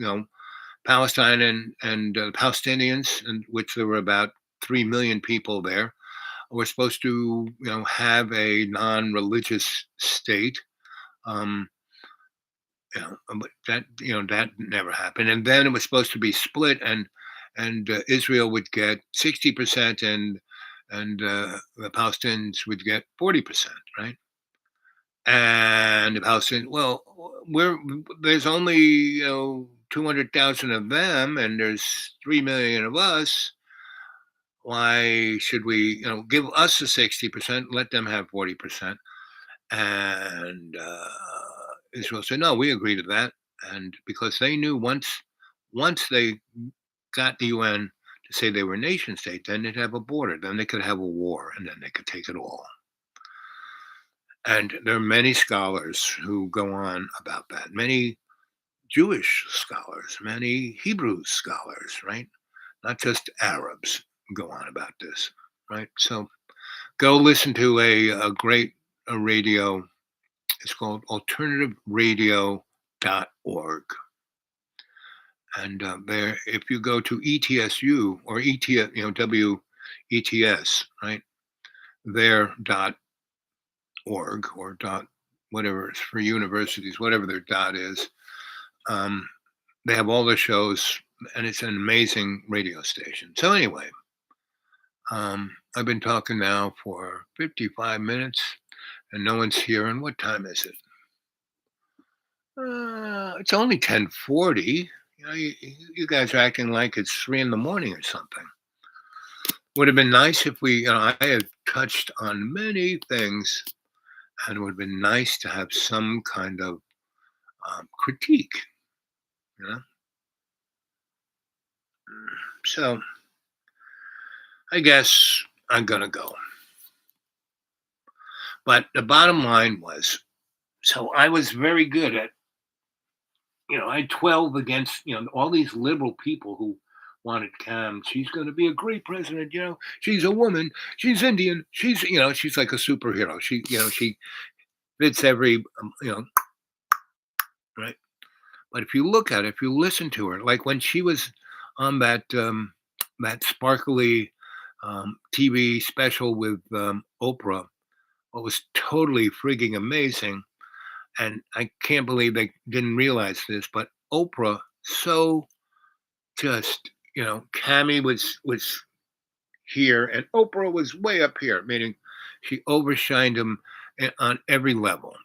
Palestine and Palestinians, in which there were about 3 million people there, were supposed to, have a non-religious state. But that never happened. And then it was supposed to be split, and Israel would get 60%, and the Palestinians would get 40%, right? And the Palestinians, well, there's only 200,000 of them, and there's 3 million of us. Why should we give us the 60%, let them have 40%? And Israel said, no, we agree to that. And because they knew once they got the UN to say they were a nation state, then they'd have a border, then they could have a war, and then they could take it all. And there are many scholars who go on about that, many Jewish scholars, many Hebrew scholars, right? Not just Arabs go on about this, right? So go listen to a great radio. It's called alternativeradio.org. And there, if you go to ETSU or WETS, right, their.org or dot whatever it's for universities, whatever their dot is, they have all the shows, and it's an amazing radio station. So anyway, I've been talking now for 55 minutes, and no one's here. And what time is it? It's only 10:40. You guys are acting like it's 3 in the morning or something. Would have been nice if I had touched on many things, and it would have been nice to have some kind of critique, you know. So I guess I'm gonna go. But the bottom line was, so I was very good at, I had 12 against, all these liberal people who wanted Cam. She's going to be a great president. She's a woman. She's Indian. She's like a superhero. She fits every, right. But if you look at it, if you listen to her, like when she was on that sparkly TV special with Oprah, what was totally frigging amazing. And I can't believe they didn't realize this, but Oprah so just, Cammie was here and Oprah was way up here, meaning she overshined him on every level,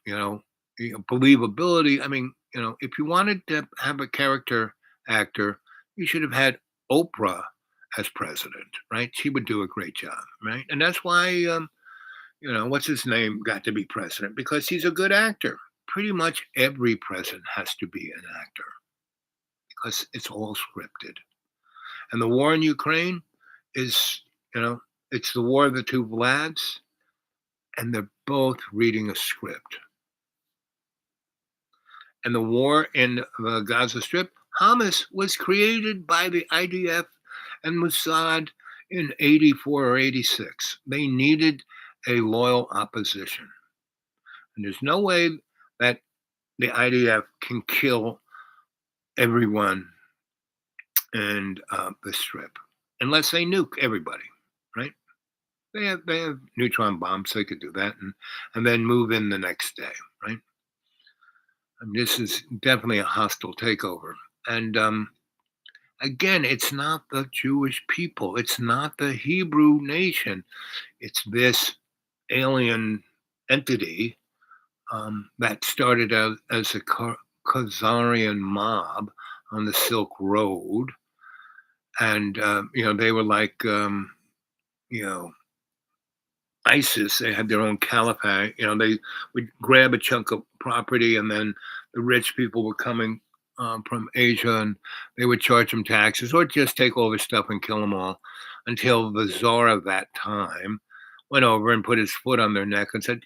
believability. I mean, if you wanted to have a character actor, you should have had Oprah as president, right? She would do a great job, right? And that's why, what's his name got to be president, because he's a good actor. Pretty much every president has to be an actor because it's all scripted. And the war in Ukraine is, it's the war of the two Vlads, and they're both reading a script. And the war in the Gaza Strip, Hamas was created by the IDF and Mossad in 84 or 86. They needed a loyal opposition. And there's no way that the IDF can kill everyone in the Strip unless they nuke everybody, right? They have neutron bombs, so they could do that and then move in the next day, right? And this is definitely a hostile takeover. And again, it's not the Jewish people. It's not the Hebrew nation. It's this alien entity that started out as a Khazarian mob on the Silk Road. And, they were like, ISIS. They had their own caliphate. They would grab a chunk of property, and then the rich people were coming from Asia, and they would charge them taxes or just take all their stuff and kill them all, until the czar of that time went over and put his foot on their neck and said,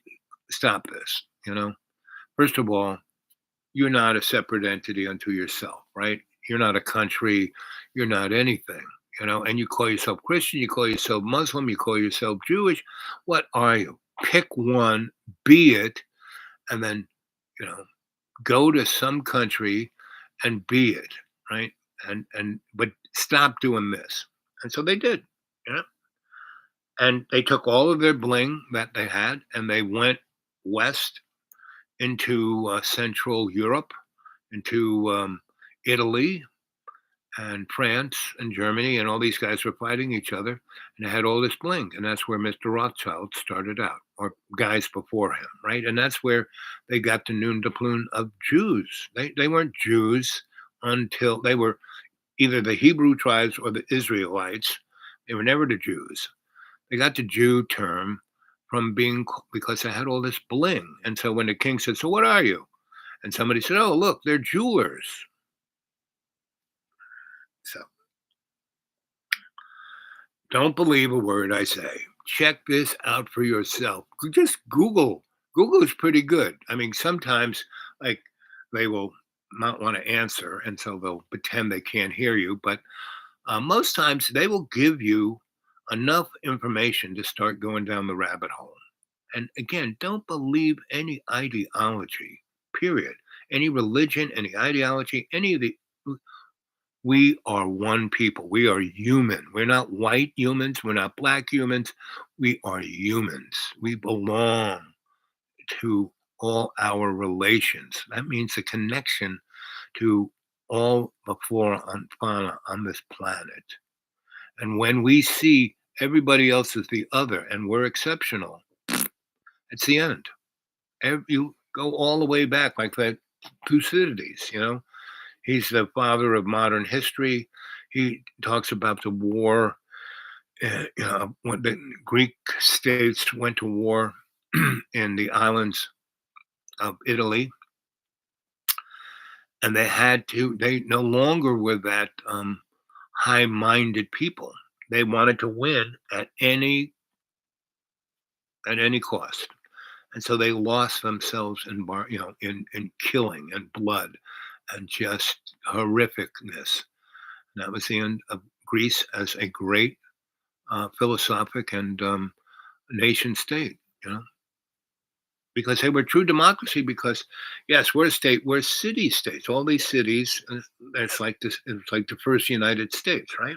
stop this. First of all, you're not a separate entity unto yourself, right? You're not a country. You're not anything. And you call yourself Christian, you call yourself Muslim, you call yourself Jewish. What are you? Pick one, be it, and then, go to some country and be it, right? But stop doing this. And so they did, And they took all of their bling that they had, and they went west into Central Europe, into Italy, and France and Germany and all these guys were fighting each other, and they had all this bling, and that's where Mr. Rothschild started out, or guys before him, right? And that's where they got the noon de plume of Jews. They weren't Jews until they were either the Hebrew tribes or the Israelites. They were never the Jews. They got the Jew term from being because they had all this bling. And so when the king said, "So what are you?" And somebody said, "Oh, look, they're jewelers." So don't believe a word I say. Check this out for yourself. Just Google. Google is pretty good. I mean, sometimes like they will not want to answer, and so they'll pretend they can't hear you. But most times they will give you enough information to start going down the rabbit hole. And again, don't believe any ideology. Period. Any religion, any ideology, any of the we are one people. We are human. We're not white humans. We're not black humans. We are humans. We belong to all our relations. That means a connection to all the flora and fauna on this planet. And when we see everybody else as the other and we're exceptional, it's the end. You go all the way back, like that Thucydides. He's the father of modern history. He talks about the war, when the Greek states went to war in the islands of Italy, and they no longer were that high-minded people. They wanted to win at any cost. And so they lost themselves in killing and blood and just horrificness. And that was the end of Greece as a great philosophic and nation state, because they were true democracy. Because yes, we're a state, we're city states. All these cities, it's like this. It's like the first United States, right?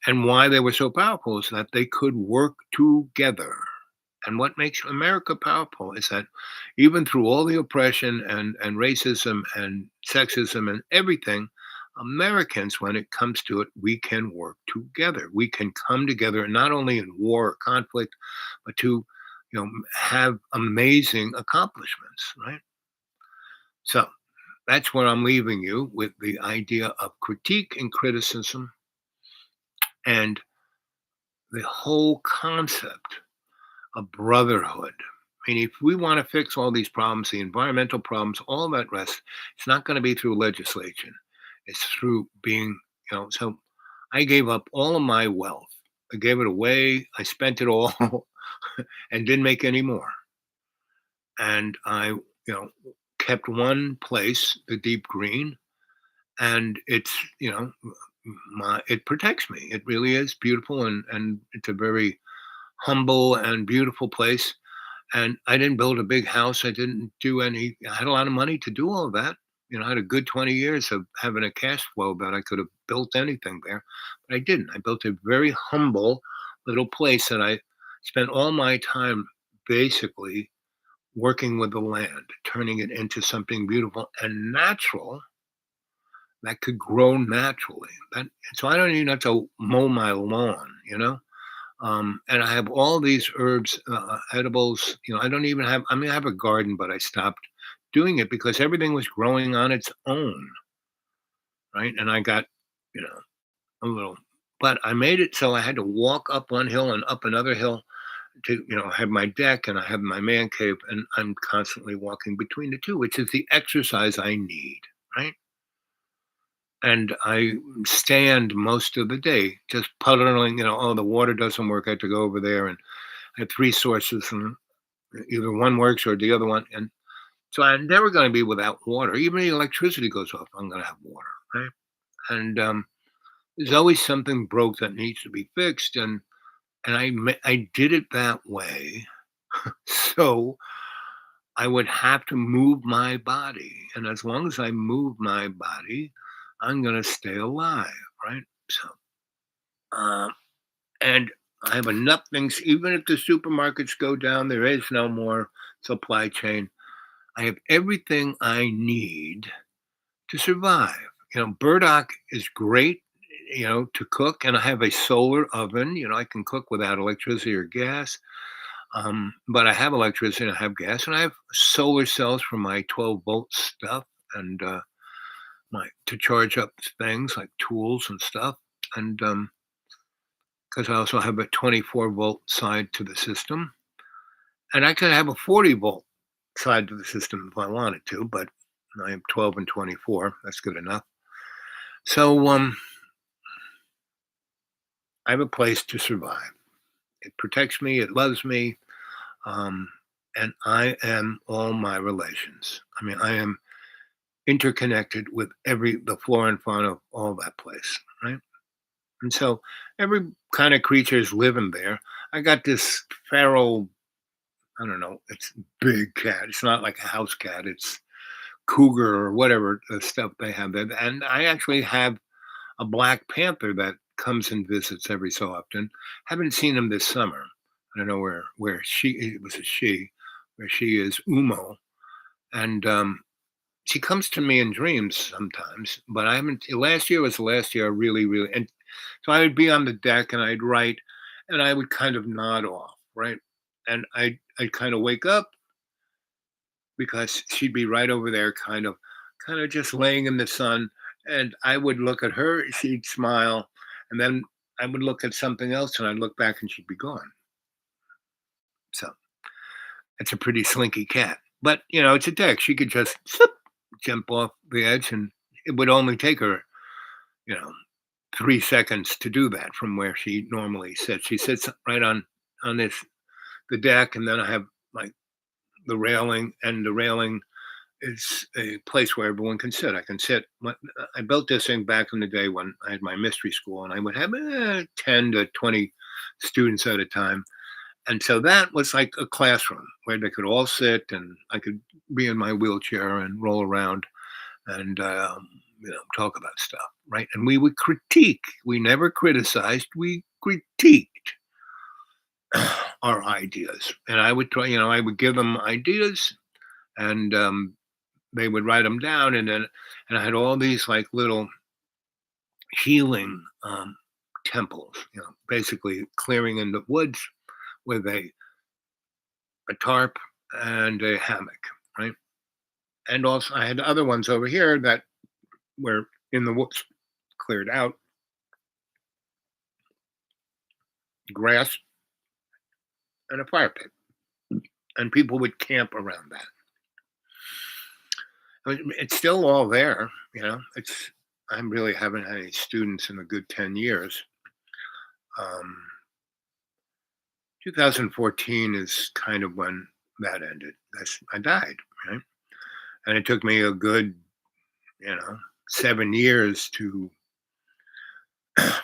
And why they were so powerful is that they could work together. And what makes America powerful is that even through all the oppression and racism and sexism and everything, Americans, when it comes to it, we can work together. We can come together, not only in war or conflict, but to have amazing accomplishments, right? So that's where I'm leaving you, with the idea of critique and criticism and the whole concept of brotherhood. I mean, if we want to fix all these problems, the environmental problems, all that rest, it's not going to be through legislation. It's through being, so I gave up all of my wealth. I gave it away. I spent it all and didn't make any more. And I, kept one place, the deep green, and it's, it protects me. It really is beautiful, and it's a very humble and beautiful place. And I didn't build a big house. I didn't do any. I had a lot of money to do all that. I had a good 20 years of having a cash flow that I could have built anything there, but I didn't. I built a very humble little place, and I spent all my time basically working with the land, turning it into something beautiful and natural that could grow naturally. So I don't even have to mow my lawn. And I have all these herbs, edibles. I don't even have. I mean, I have a garden, but I stopped doing it because everything was growing on its own, right? And I got, you know, a little. But I made it so I had to walk up one hill and up another hill to, have my deck and I have my man cave, and I'm constantly walking between the two, which is the exercise I need, right? And I stand most of the day just puddling, oh, the water doesn't work. I have to go over there, and I have three sources, and either one works or the other one. And so I'm never going to be without water. Even if the electricity goes off, I'm going to have water, right? And there's always something broke that needs to be fixed, and I did it that way, so I would have to move my body, and as long as I move my body, I'm going to stay alive, right? So, and I have enough things. Even if the supermarkets go down, there is no more supply chain. I have everything I need to survive. burdock is great, to cook, and I have a solar oven. I can cook without electricity or gas. But I have electricity and I have gas, and I have solar cells for my 12-volt stuff, and my to charge up things like tools and stuff, and because I also have a 24-volt side to the system, and I could have a 40-volt side to the system if I wanted to, but I have 12 and 24. That's good enough. So I have a place to survive. It protects me. It loves me. Um, and I am all my relations. I mean, I am interconnected with the flora and fauna of all that place, right? And so every kind of creature is living there. I got this feral, I don't know, it's big cat. It's not like a house cat. It's cougar or whatever the stuff they have there. And I actually have a black panther that comes and visits every so often. Haven't seen him this summer. I don't know where it was a she, where she is Umo, and she comes to me in dreams sometimes. But I haven't. Last year was the last year I really, and so I would be on the deck and I'd write, and I would kind of nod off, right, and I'd kind of wake up because she'd be right over there, kind of just laying in the sun, and I would look at her, she'd smile, and then I would look at something else, and I'd look back, and she'd be gone. So it's a pretty slinky cat, but it's a deck. She could just jump off the edge, and it would only take her, you know, 3 seconds to do that from where she normally sits. She sits right on the deck, and then I have like the railing, and the railing is a place where everyone can sit. I can sit. I built this thing back in the day when I had my mystery school, and I would have 10 to 20 students at a time. And so that was like a classroom where they could all sit, and I could be in my wheelchair and roll around and talk about stuff, right? And we would critique. We never criticized. We critiqued our ideas, and I would try. I would give them ideas, and they would write them down, and I had all these like little healing temples, basically clearing in the woods with a tarp and a hammock, right? And also I had other ones over here that were in the woods, cleared out, grass, and a fire pit, and people would camp around that. I mean, it's still all there, It's I really haven't had any students in a good 10 years. Um, 2014 is kind of when that ended. I died, right? And it took me a good, 7 years to.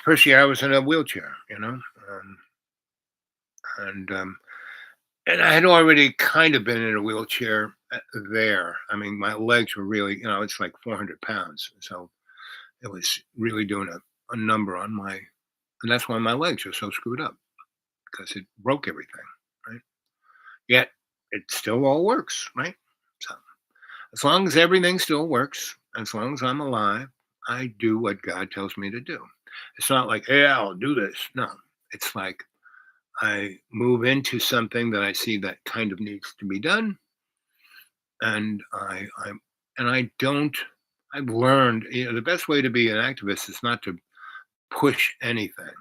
First year I was in a wheelchair, and and I had already kind of been in a wheelchair there. I mean, my legs were really, it's like 400 pounds, so it was really doing a number on and that's why my legs are so screwed up because it broke everything, right? Yet it still all works, right? So as long as everything still works, as long as I'm alive, I do what God tells me to do. It's not like, hey, I'll do this. No, it's like I move into something that I see that kind of needs to be done, and I don't. I've learned, the best way to be an activist is not to push anything.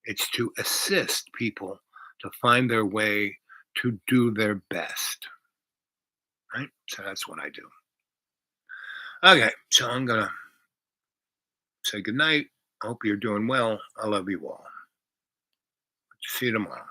It's to assist people to find their way to do their best. Right? So that's what I do. Okay, so I'm gonna say goodnight. I hope you're doing well. I love you all. See you tomorrow.